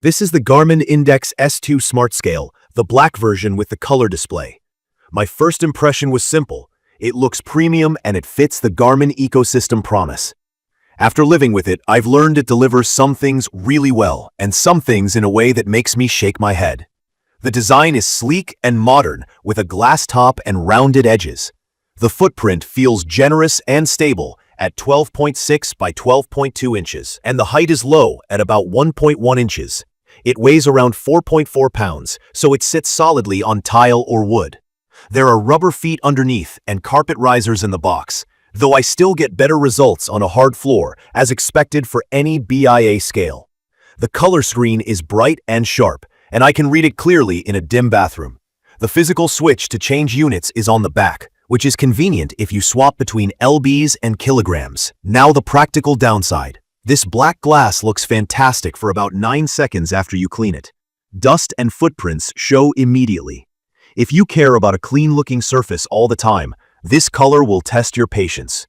This is the Garmin Index S2 Smart Scale, the black version with the color display. My first impression was simple. It looks premium and it fits the Garmin ecosystem promise. After living with it, I've learned it delivers some things really well and some things in a way that makes me shake my head. The design is sleek and modern with a glass top and rounded edges. The footprint feels generous and stable at 12.6 by 12.2 inches, and the height is low at about 1.1 inches. It weighs around 4.4 pounds, so it sits solidly on tile or wood. There are rubber feet underneath and carpet risers in the box, though I still get better results on a hard floor, as expected for any BIA scale. The color screen is bright and sharp, and I can read it clearly in a dim bathroom. The physical switch to change units is on the back, which is convenient if you swap between lbs and kilograms. Now the practical downside. This black glass looks fantastic for about 9 seconds after you clean it. Dust and footprints show immediately. If you care about a clean-looking surface all the time, this color will test your patience.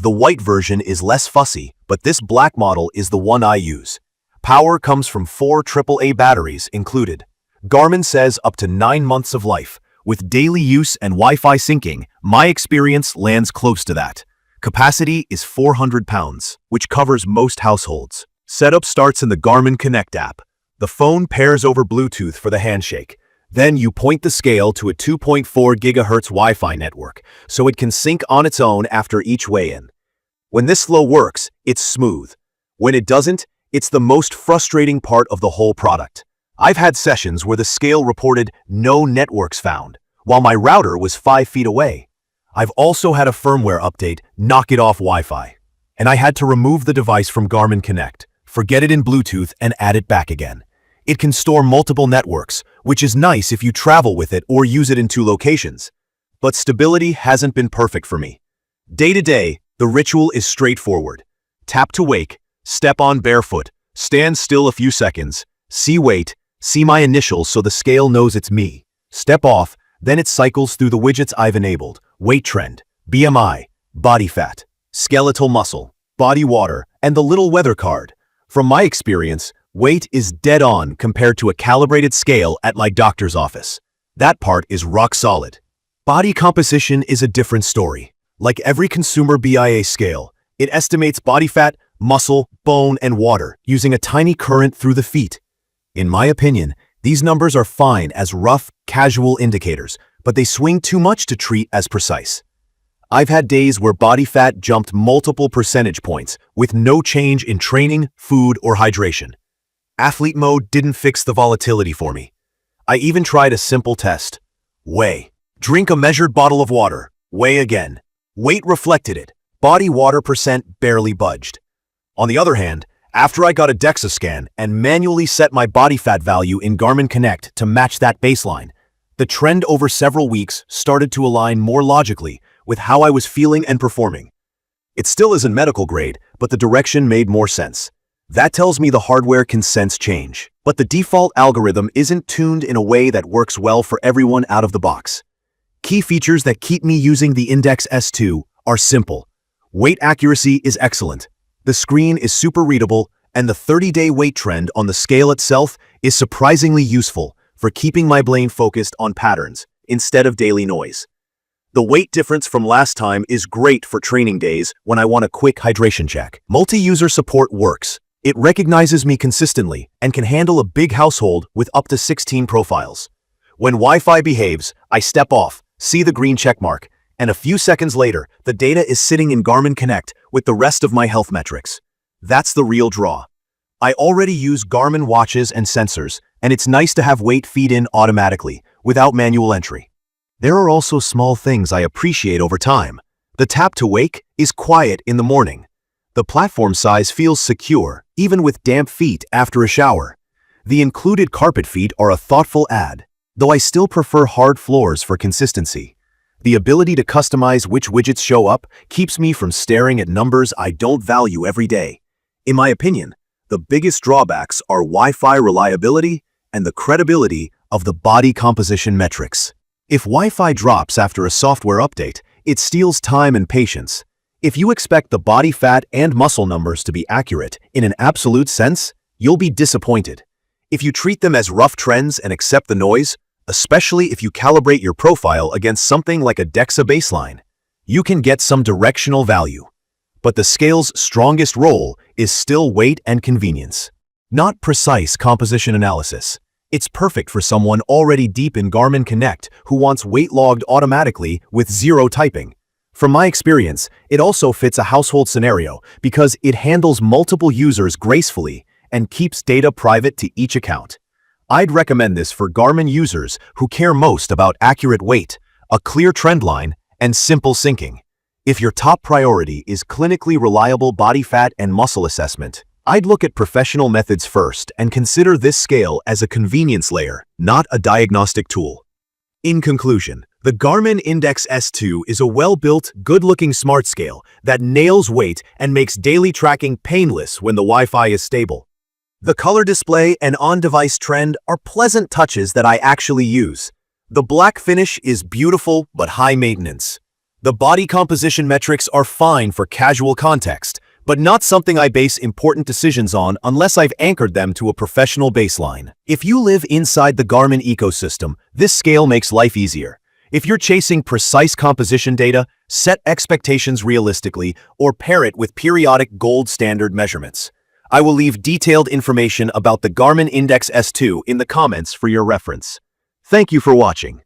The white version is less fussy, but this black model is the one I use. Power comes from 4 AAA batteries included. Garmin says up to 9 months of life. With daily use and Wi-Fi syncing, my experience lands close to that. Capacity is 400 pounds, which covers most households. Setup starts in the Garmin Connect app. The phone pairs over Bluetooth for the handshake. Then you point the scale to a 2.4 GHz Wi-Fi network, so it can sync on its own after each weigh-in. When this flow works, it's smooth. When it doesn't, it's the most frustrating part of the whole product. I've had sessions where the scale reported no networks found, while my router was 5 feet away. I've also had a firmware update knock it off Wi-Fi, and I had to remove the device from Garmin Connect, forget it in Bluetooth, and add it back again. It can store multiple networks, which is nice if you travel with it or use it in 2 locations. But stability hasn't been perfect for me. Day to day, the ritual is straightforward. Tap to wake, step on barefoot, stand still a few seconds, see weight, see my initials so the scale knows it's me. Step off, then it cycles through the widgets I've enabled: weight trend, BMI, body fat, skeletal muscle, body water, and the little weather card. From my experience, weight is dead on compared to a calibrated scale at my doctor's office. That part is rock solid. Body composition is a different story. Like every consumer BIA scale, it estimates body fat, muscle, bone, and water using a tiny current through the feet. In my opinion, these numbers are fine as rough, casual indicators, but they swing too much to treat as precise. I've had days where body fat jumped multiple percentage points with no change in training, food, or hydration. Athlete mode didn't fix the volatility for me. I even tried a simple test. Weigh. Drink a measured bottle of water. Weigh again. Weight reflected it. Body water percent barely budged. On the other hand, after I got a DEXA scan and manually set my body fat value in Garmin Connect to match that baseline, the trend over several weeks started to align more logically with how I was feeling and performing. It still isn't medical grade, but the direction made more sense. That tells me the hardware can sense change, but the default algorithm isn't tuned in a way that works well for everyone out of the box. Key features that keep me using the Index S2 are simple. Weight accuracy is excellent. The screen is super readable, and the 30-day weight trend on the scale itself is surprisingly useful for keeping my brain focused on patterns instead of daily noise. The weight difference from last time is great for training days when I want a quick hydration check. Multi-user support works. It recognizes me consistently and can handle a big household with up to 16 profiles. When Wi-Fi behaves, I step off, see the green check mark, and a few seconds later, the data is sitting in Garmin Connect with the rest of my health metrics. That's the real draw. I already use Garmin watches and sensors, and it's nice to have weight feed in automatically, without manual entry. There are also small things I appreciate over time. The tap to wake is quiet in the morning. The platform size feels secure, even with damp feet after a shower. The included carpet feet are a thoughtful add, though I still prefer hard floors for consistency. The ability to customize which widgets show up keeps me from staring at numbers I don't value every day. In my opinion, the biggest drawbacks are Wi-Fi reliability and the credibility of the body composition metrics. If Wi-Fi drops after a software update, it steals time and patience. If you expect the body fat and muscle numbers to be accurate in an absolute sense, you'll be disappointed. If you treat them as rough trends and accept the noise, especially if you calibrate your profile against something like a DEXA baseline, you can get some directional value. But the scale's strongest role is still weight and convenience, not precise composition analysis. It's perfect for someone already deep in Garmin Connect who wants weight logged automatically with zero typing. From my experience, it also fits a household scenario because it handles multiple users gracefully and keeps data private to each account. I'd recommend this for Garmin users who care most about accurate weight, a clear trend line, and simple syncing. If your top priority is clinically reliable body fat and muscle assessment, I'd look at professional methods first and consider this scale as a convenience layer, not a diagnostic tool. In conclusion, the Garmin Index S2 is a well-built, good-looking smart scale that nails weight and makes daily tracking painless when the Wi-Fi is stable. The color display and on-device trend are pleasant touches that I actually use. The black finish is beautiful but high maintenance. The body composition metrics are fine for casual context, but not something I base important decisions on unless I've anchored them to a professional baseline. If you live inside the Garmin ecosystem, this scale makes life easier. If you're chasing precise composition data, set expectations realistically or pair it with periodic gold standard measurements. I will leave detailed information about the Garmin Index S2 in the comments for your reference. Thank you for watching.